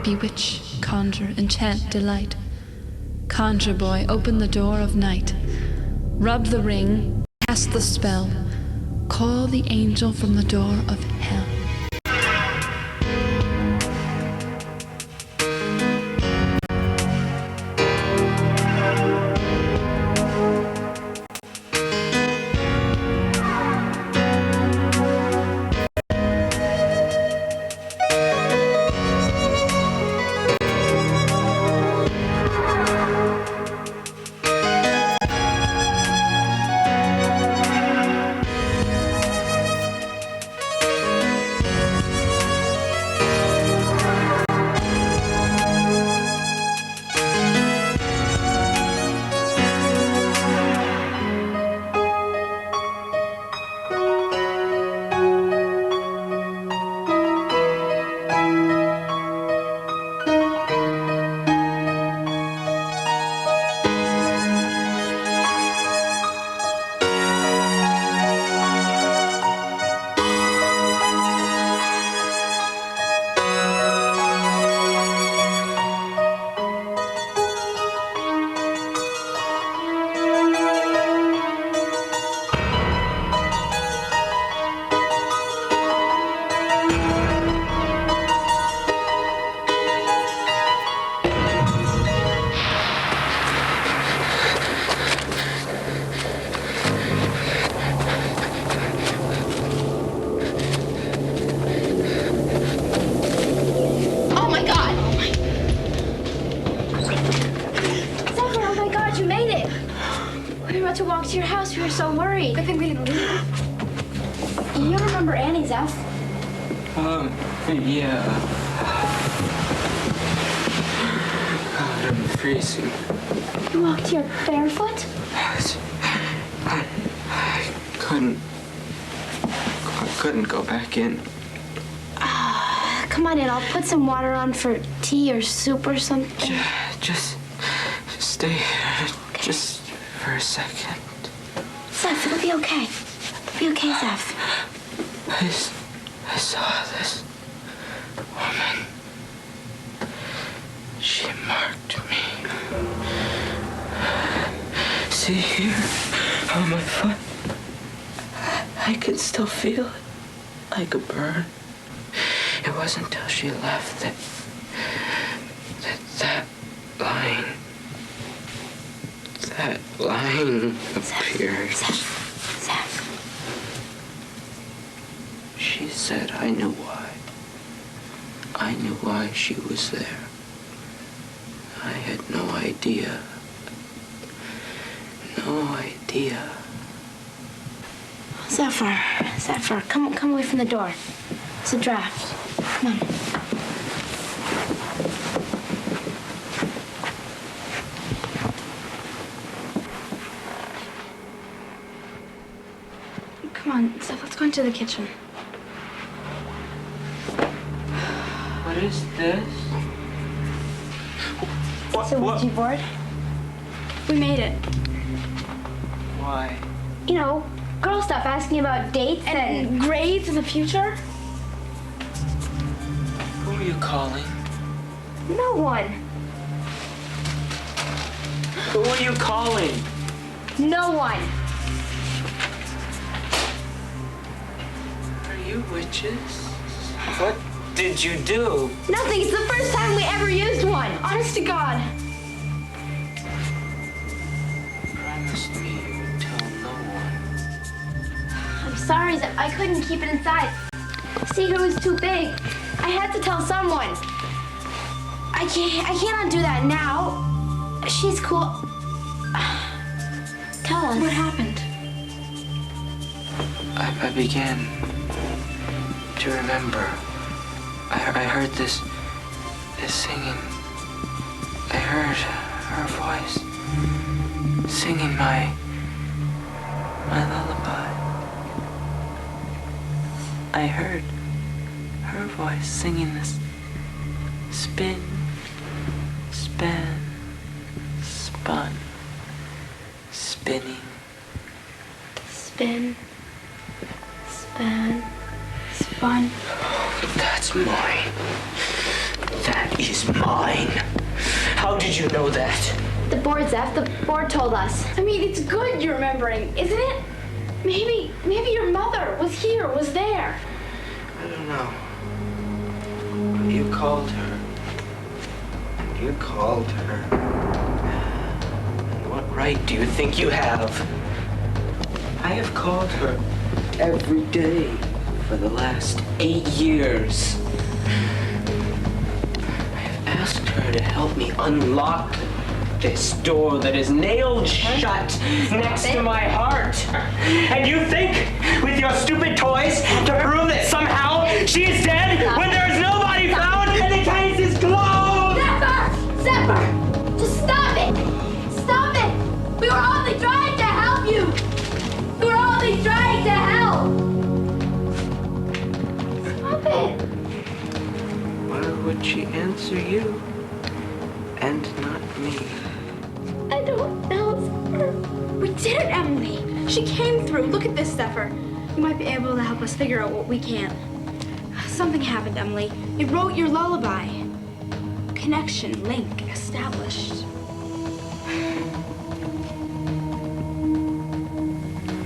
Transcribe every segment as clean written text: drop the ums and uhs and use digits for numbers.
bewitch, conjure, enchant, delight. Conjure boy, open the door of night. Rub the ring, cast the spell. Call the angel from the door of hell. To walk to your house, we were so worried. Good thing we didn't leave. You remember Annie, Zeph? Yeah. God, I'm freezing. You walked here barefoot? I couldn't go back in. Come on in. I'll put some water on for tea or soup or something. Just stay here. Okay. Just for a second. Zeph, it'll be okay. It'll be okay, Zeph. I saw this woman. She marked me. See here on my foot? I can still feel it like a burn. It wasn't until she left that line appeared. Zeph. She said I knew why. I knew why she was there. I had no idea. No idea. Zephyr, come away from the door. It's a draft. Come on. Come on, Zeph, let's go into the kitchen. What is this? It's a Ouija board. We made it. Why? You know, girl stuff, asking about dates and grades in the future. Who are you calling? No one. Who are you calling? No one. Are you witches? What did you do? Nothing. It's the first time we ever used one. Honest to God. Promised me you would tell no one. I'm sorry, Zeph. I couldn't keep it inside. The secret was too big. I had to tell someone. I can't undo that now. She's cool. Tell us. What happened? I began to remember. I heard this singing. I heard her voice singing my lullaby. I heard her voice singing this spin, span, spun, spinning. Spin, span, spun. That's That's mine. That is mine. How did you know that? The board, Zeph. The board told us. I mean, it's good you're remembering, isn't it? Maybe your mother was here, was there. I don't know. But you called her. And you called her. And what right do you think you have? I have called her every day for the last 8 years. I have asked her to help me unlock this door that is nailed shut next to my heart. And you think, with your stupid toys, to prove that somehow she is dead when there is nobody found and the case is closed? Zephyr! Just stop it! Stop it! We were only trying to help you! We were only trying to help! Stop it! Why would she answer you and not me? I don't know, Zephyr. We did it, Emily. She came through. Look at this, Zephyr. You might be able to help us figure out what we can't. Something happened, Emily. It wrote your lullaby. Connection, link, established.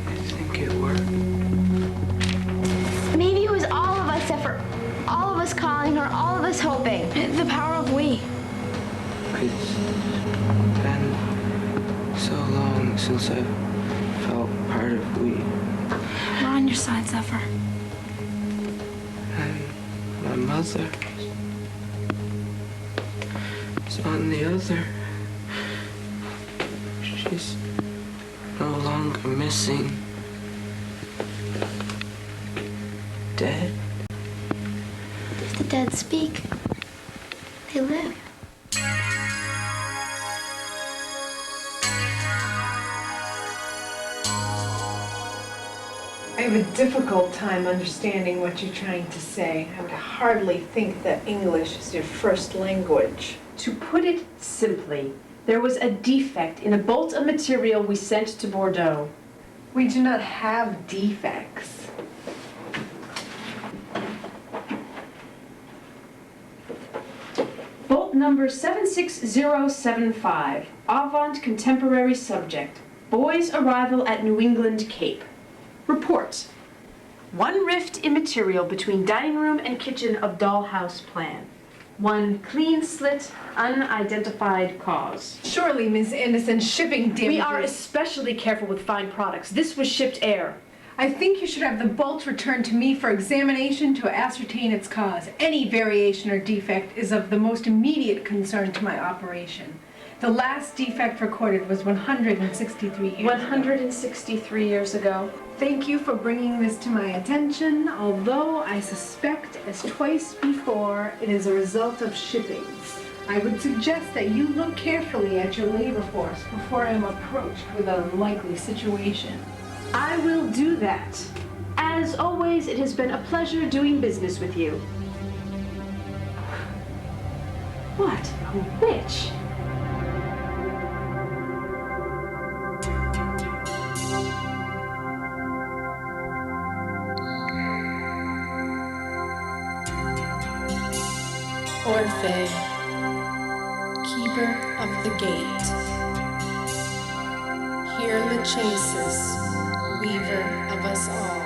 I think it worked. Maybe it was all of us, Zephyr. All of us calling her, all of us hoping. The power of we. It's been so long since I've felt part of we. We're on your side, Zephyr. And my mother is on the other. She's no longer missing. Dead. If the dead speak, they live. I have a difficult time understanding what you're trying to say. I would hardly think that English is your first language. To put it simply, there was a defect in a bolt of material we sent to Bordeaux. We do not have defects. Bolt number 76075, Avant Contemporary Subject, Boy's Arrival at New England Cape. Report. One rift in material between dining room and kitchen of dollhouse plan. One clean slit, unidentified cause. Surely, Miss Anderson, shipping damages. We are especially careful with fine products. This was shipped air. I think you should have the bolt returned to me for examination to ascertain its cause. Any variation or defect is of the most immediate concern to my operation. The last defect recorded was 163 years 163 years ago. Thank you for bringing this to my attention, although I suspect, as twice before, it is a result of shipping. I would suggest that you look carefully at your labor force before I am approached with an unlikely situation. I will do that. As always, it has been a pleasure doing business with you. What a witch! Orphe, keeper of the gate. Hear Lachesis, weaver of us all.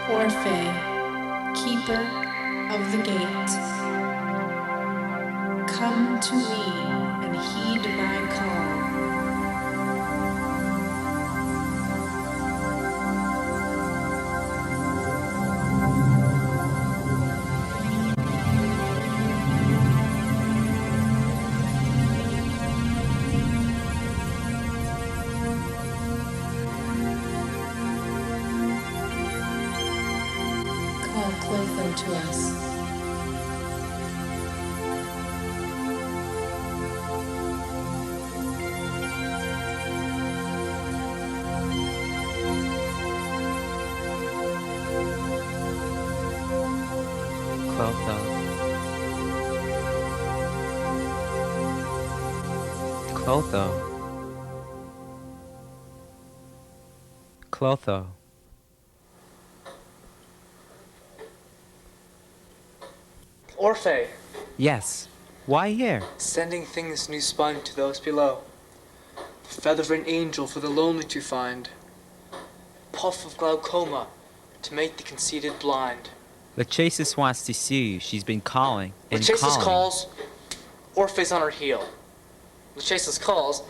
Orphe, keeper of the gate. Come to me and heed my call. Call Clotho to us. Clotho. Clotho. Clotho. Orphe, Yes. Why here? sending things new spun to those below. Feather of an angel for the lonely to find. Puff of glaucoma to make the conceited blind. Lachesis wants to see you. She's been calling and Lachesis calling. calls, Orphe's on her heel. Lachesis calls,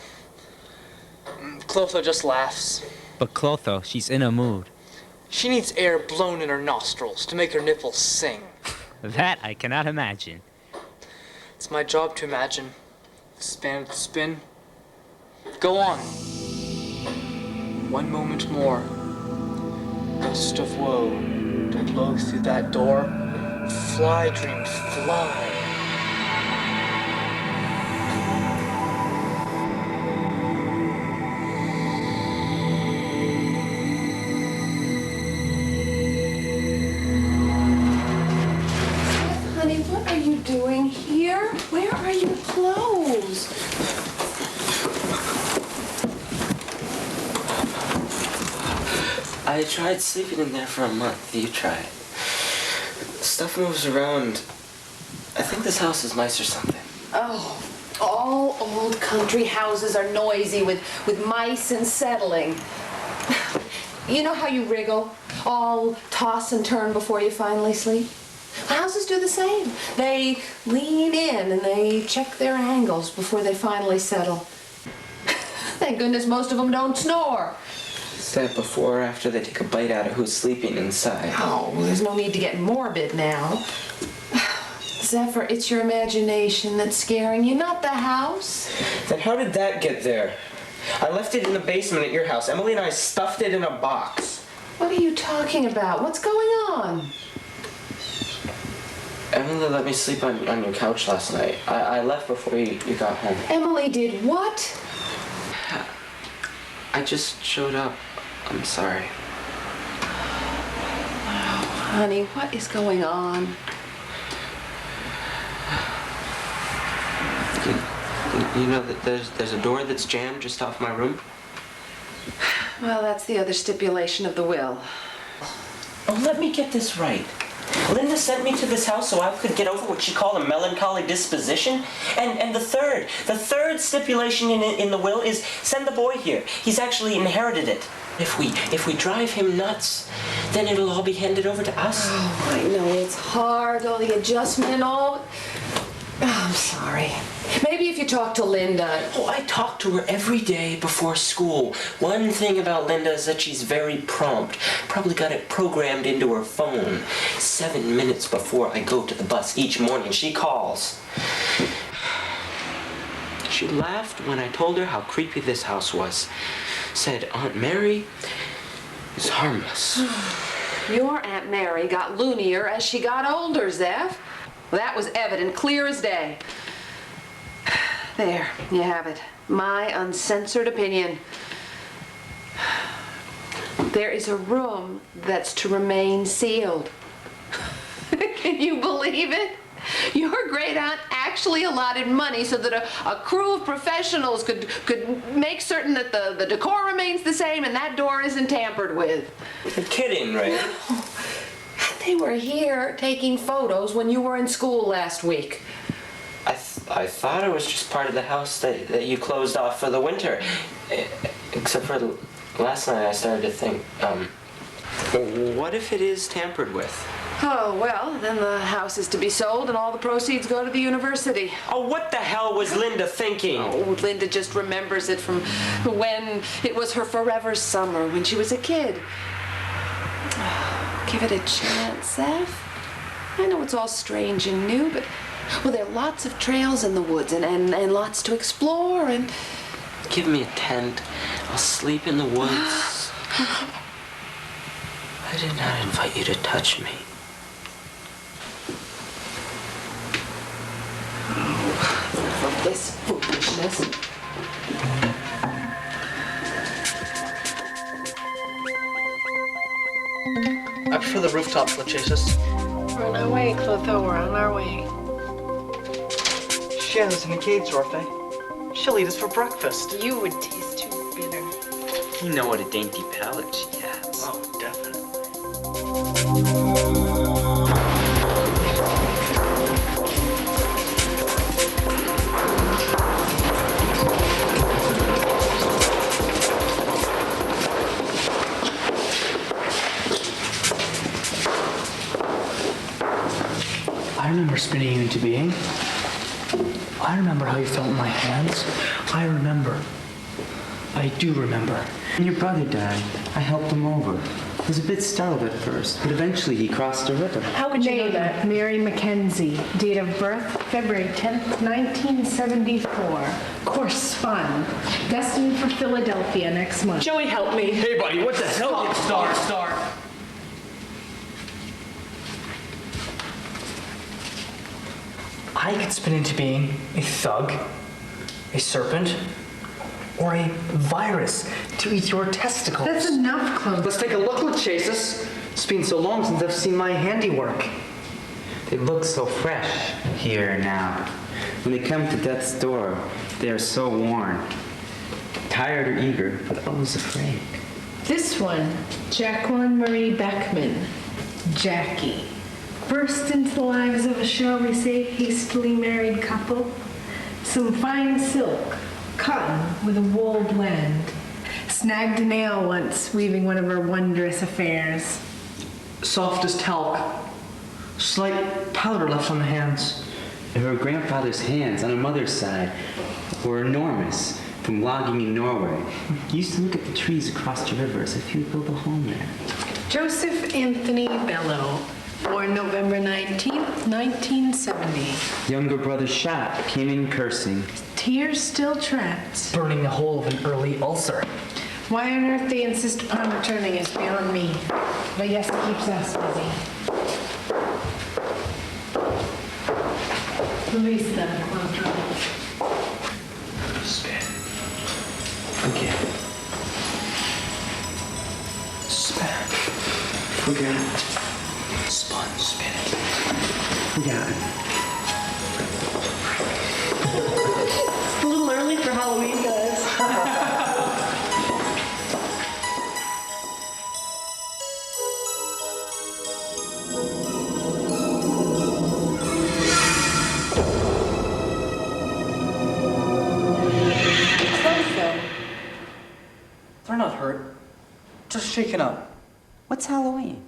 Clotho just laughs. But Clotho, she's in a mood. She needs air blown in her nostrils to make her nipples sing. That I cannot imagine. It's my job to imagine. Expand the spin. Go on. One moment more. Gust of woe to blow through that door. Fly, dream, fly. Honey, what are you doing here? Where are your clothes? I tried sleeping in there for a month. You tried. Stuff moves around. I think this house is nice or something. Oh, all old country houses are noisy with mice and settling. You know how you wriggle? All toss and turn before you finally sleep? Houses do the same. They lean in and they check their angles before they finally settle. Thank goodness most of them don't snore. Is that before or after they take a bite out of who's sleeping inside? Oh, well, there's no need to get morbid now. Zephyr, it's your imagination that's scaring you, not the house. Then how did that get there? I left it in the basement at your house. Emily and I stuffed it in a box. What are you talking about? What's going on? Emily let me sleep on your couch last night. I left before you got home. Emily did what? I just showed up. I'm sorry. Honey, what is going on? You know that there's a door that's jammed just off my room? Well, that's the other stipulation of the will. Oh, let me get this right. Linda sent me to this house so I could get over what she called a melancholy disposition. And the third stipulation in the will is send the boy here. He's actually inherited it. If we drive him nuts, then it'll all be handed over to us. Oh, I know it's hard, all the adjustment and all. Oh, I'm sorry. Maybe if you talk to Linda. Oh, I talk to her every day before school. One thing about Linda is that she's very prompt. Probably got it programmed into her phone. 7 minutes before I go to the bus each morning, she calls. She laughed when I told her how creepy this house was. Said Aunt Mary is harmless. Your Aunt Mary got loonier as she got older, Zeph. Well, that was evident, clear as day. There, you have it. My uncensored opinion. There is a room that's to remain sealed. Can you believe it? Your great aunt actually allotted money so that a crew of professionals could make certain that the decor remains the same and that door isn't tampered with. You're kidding, right? No. They were here taking photos when you were in school last week. I thought it was just part of the house that you closed off for the winter. Except for last night I started to think, what if it is tampered with? Oh, well, then the house is to be sold and all the proceeds go to the university. Oh, what the hell was Linda thinking? Oh, Linda just remembers it from when it was her forever summer, when she was a kid. Oh, give it a chance, Zeph. I know it's all strange and new, but, well, there are lots of trails in the woods and lots to explore and... Give me a tent. I'll sleep in the woods. I did not invite you to touch me. For this foolishness. I prefer the rooftops, Lachesis. We're on our way, Clotho. We're on our way. She has in the caves, Orphe. She'll eat us for breakfast. You would taste too bitter. You know what a dainty palate she has. Oh, definitely. I remember spinning you into being. I remember how you felt in my hands. I do remember. When your brother died, I helped him over. I was a bit startled at first, but eventually he crossed the river. How could you know that? Mary Mackenzie. Date of birth, February 10th, 1974. Course fun. Destined for Philadelphia next month. Joey, help me. Hey, buddy, what the hell? Start. I could spin into being a thug, a serpent, or a virus to eat your testicles. That's enough, Chloe. Let's take a look, let's chase us. It's been so long since I've seen my handiwork. They look so fresh here and now. When they come to death's door, they are so worn. Tired or eager, but always afraid. This one, Jacqueline Marie Beckman. Jackie. Burst into the lives of a, shall we say, hastily married couple. Some fine silk, cotton with a wool blend. Snagged a nail once, weaving one of her wondrous affairs. Soft as talc. Slight powder left on the hands. Her grandfather's hands on her mother's side were enormous from logging in Norway. He used to look at the trees across the river as if he would build a home there. Joseph Anthony Bellow, born November 19th, 1970. Younger brother shot, came in cursing. Tears still trapped. Burning the hole of an early ulcer. Why on earth they insist upon returning is beyond me. But yes, it keeps us busy. Release them. Spin. Again. Spin. Forget. Spun, spin it. Forgot. It's a little early for Halloween, guys. They're not hurt. Just shaken up. What's Halloween?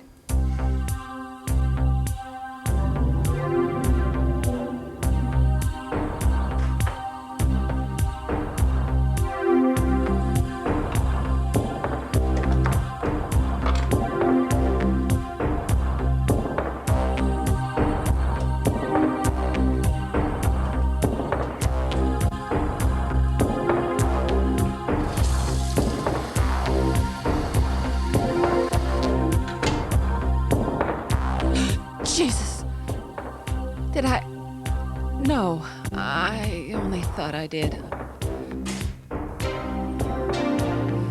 Jesus! Did I? No, I only thought I did.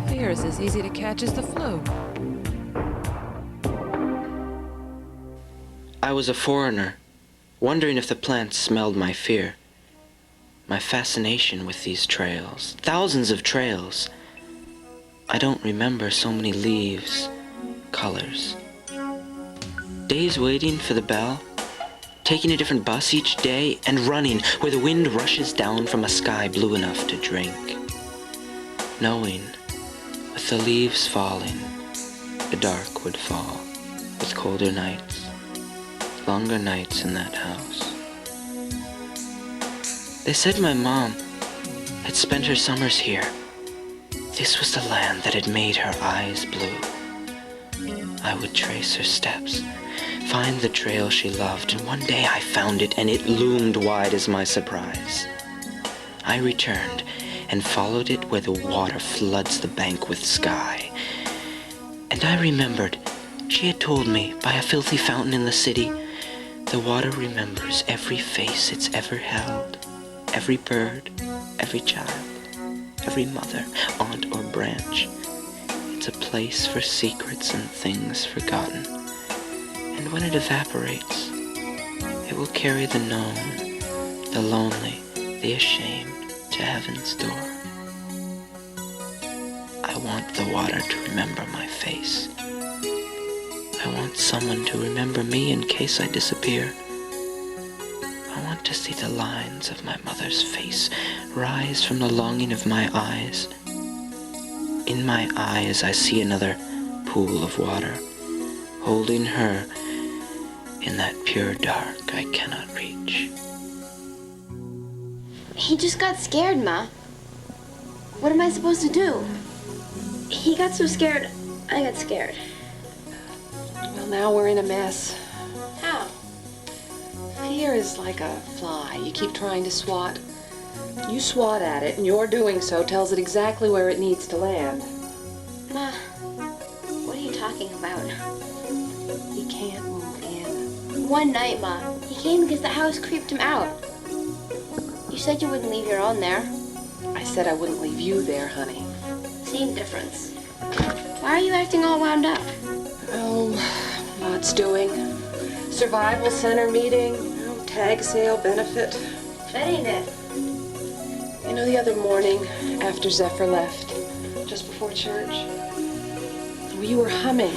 Fear is as easy to catch as the flu. I was a foreigner, wondering if the plants smelled my fear. My fascination with these trails, thousands of trails. I don't remember so many leaves, colors. Days waiting for the bell, taking a different bus each day, and running where the wind rushes down from a sky blue enough to drink. Knowing, with the leaves falling, the dark would fall, with colder nights, longer nights in that house. They said my mom had spent her summers here. This was the land that had made her eyes blue. I would trace her steps, find the trail she loved, and one day I found it, and it loomed wide as my surprise. I returned and followed it where the water floods the bank with sky. And I remembered, she had told me, by a filthy fountain in the city, the water remembers every face it's ever held, every bird, every child, every mother, aunt, or branch. It's a place for secrets and things forgotten. And when it evaporates, it will carry the known, the lonely, the ashamed to heaven's door. I want the water to remember my face. I want someone to remember me in case I disappear. I want to see the lines of my mother's face rise from the longing of my eyes. In my eyes I see another pool of water, holding her in that pure dark I cannot reach. He just got scared, Ma. What am I supposed to do? He got so scared, I got scared. Well, now we're in a mess. How? Fear is like a fly you keep trying to swat. You swat at it, and your doing so tells it exactly where it needs to land. Ma, what are you talking about? He can't move in. One night, Ma, he came because the house creeped him out. You said you wouldn't leave your own there. I said I wouldn't leave you there, honey. Same difference. Why are you acting all wound up? Oh, lots doing. Survival center meeting, tag sale benefit. That ain't it. You know, the other morning after Zephyr left, just before church, you were humming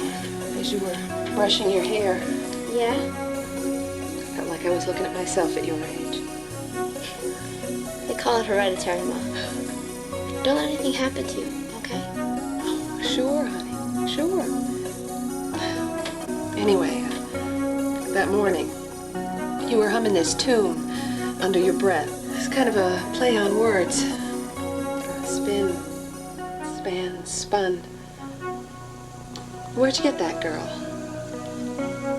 as you were brushing your hair. Yeah? Felt like I was looking at myself at your age. They call it hereditary, Ma. Don't let anything happen to you, okay? Oh, sure, honey, sure. Anyway, that morning, you were humming this tune under your breath. It's kind of a play on words. Spin, span, spun. Where'd you get that, girl?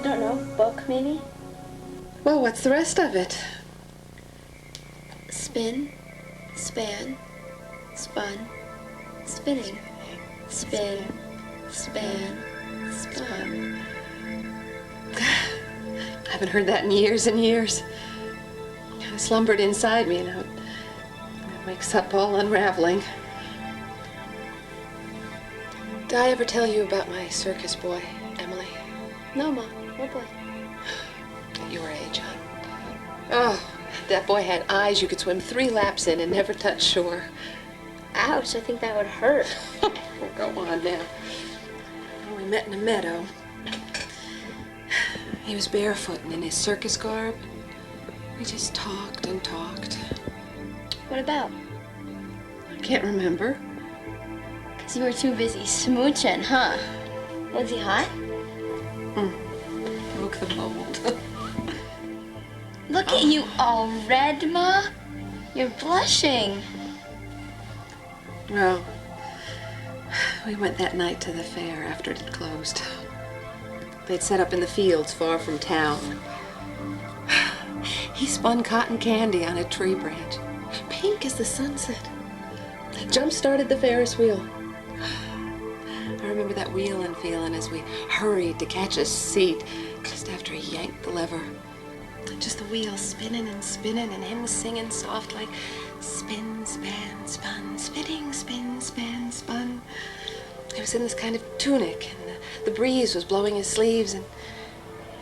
Don't know. Book, maybe? Well, what's the rest of it? Spin, span, spun, spinning, spin, span, spun. I haven't heard that in years and years. It slumbered inside me, and now it wakes up all unraveling. Did I ever tell you about my circus boy, Emily? No, Ma. What boy? At your age, hon. Oh, that boy had eyes you could swim 3 laps in and never touch shore. Ouch, I think that would hurt. Go on now. We met in a meadow. He was barefoot and in his circus garb. We just talked and talked. What about? I can't remember. Because you were too busy smooching, huh? Was he hot? Broke the mold. Look at you all red, Ma. You're blushing. Well, we went that night to the fair after it had closed. They'd set up in the fields far from town. He spun cotton candy on a tree branch, pink as the sunset. Jump-started the Ferris wheel. I remember that wheeling feeling as we hurried to catch a seat just after he yanked the lever. Just the wheel spinning and spinning and him singing soft like spin, span, spun, spinning, spin, span, spun. He was in this kind of tunic and the breeze was blowing his sleeves and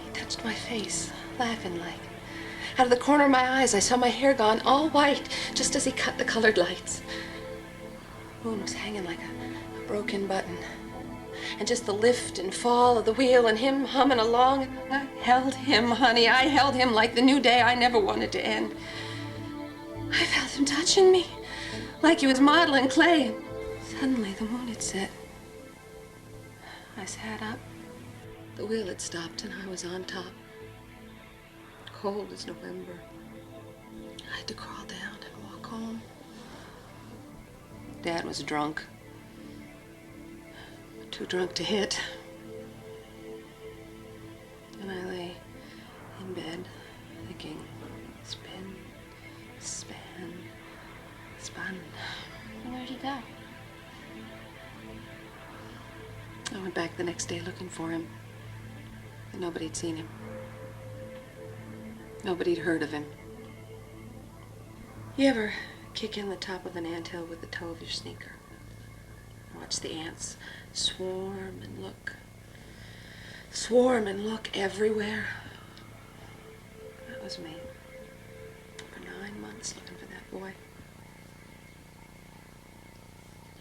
he touched my face, laughing like. Out of the corner of my eyes, I saw my hair gone all white just as he cut the colored lights. The moon was hanging like a broken button. And just the lift and fall of the wheel and him humming along. And I held him, honey. I held him like the new day I never wanted to end. I felt him touching me like he was modeling clay. And suddenly the moon had set. I sat up. The wheel had stopped and I was on top. Cold as November. I had to crawl down and walk home. Dad was drunk. Too drunk to hit. And I lay in bed thinking, spin, span, spun. Where'd he go? I went back the next day looking for him. But nobody'd seen him. Nobody'd heard of him. You ever kick in the top of an anthill with the toe of your sneaker? Watch the ants swarm and look everywhere. That was me. For 9 months looking for that boy.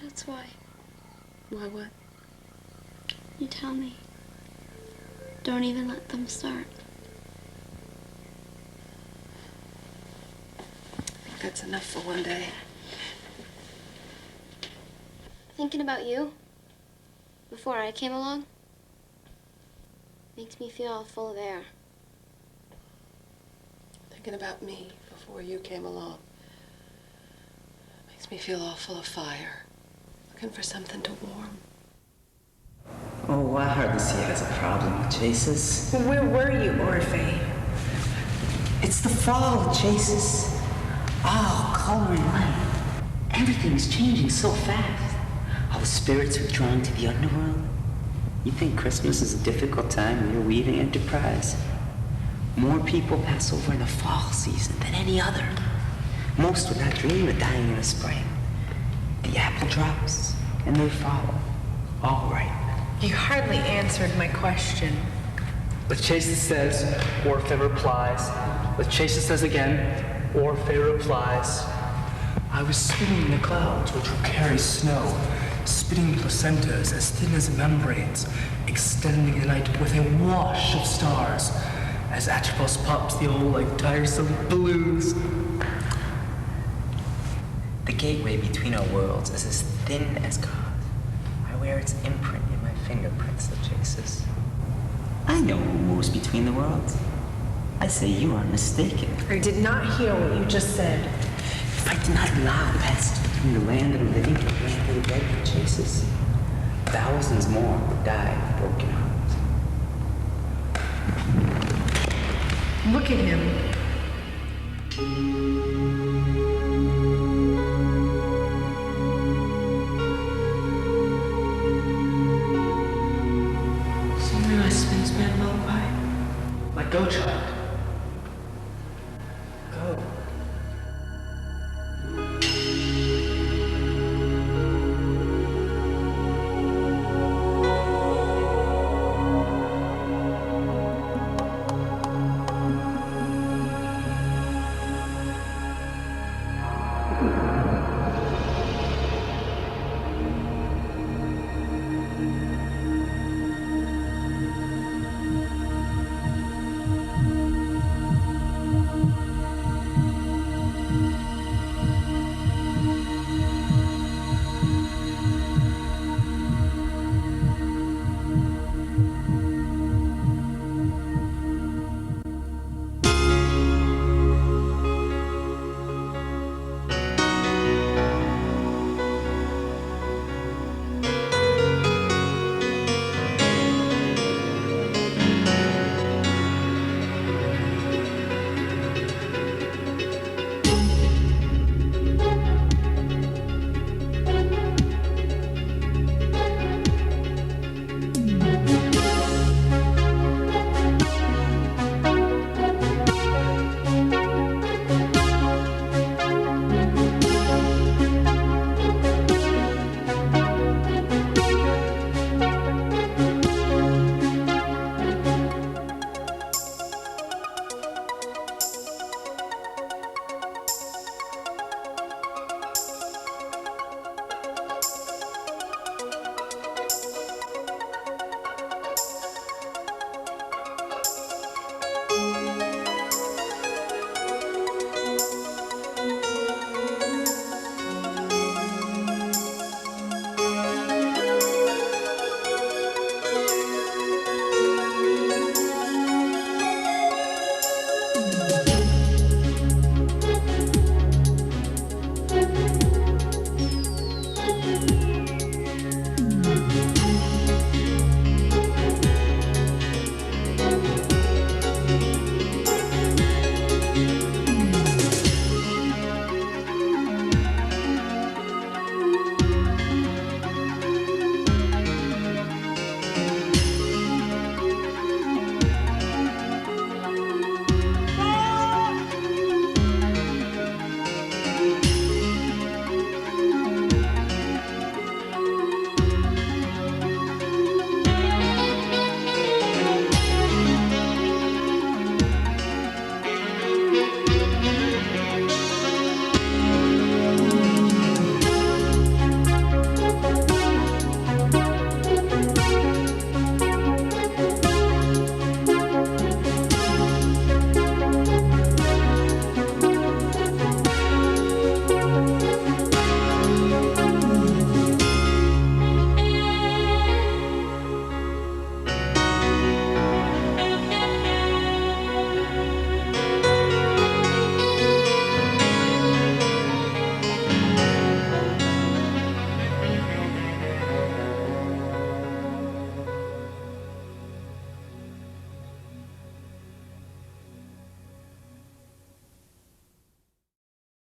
That's why. Why what? You tell me. Don't even let them start. I think that's enough for one day. Thinking about you, before I came along, makes me feel all full of air. Thinking about me before you came along makes me feel all full of fire. Looking for something to warm. Oh, I hardly see it as a problem with chases. Well, where were you, Orphe? It's the fall, chases. All color and light. Everything's changing so fast. All the spirits are drawn to the underworld. You think Christmas is a difficult time when you're weaving enterprise? More people pass over in the fall season than any other. Most would not dream of dying in the spring. The apple drops, and they follow. All right. You hardly answered my question. Lachesis says, Orphe replies. Lachesis says again, Orphe replies. I was swimming in the clouds which will carry snow, spitting placentas as thin as membranes, extending the night with a wash of stars, as Atropos pops the old like tiresome blues. The gateway between our worlds is as thin as gauze. I wear its imprint in my fingerprints, Lachesis. I know who moves between the worlds. I say you are mistaken. I did not hear what you just said. If I did not allow passage between the land of the living to the land of the dead, Lachesis, thousands more would die of broken hearts. Look at him.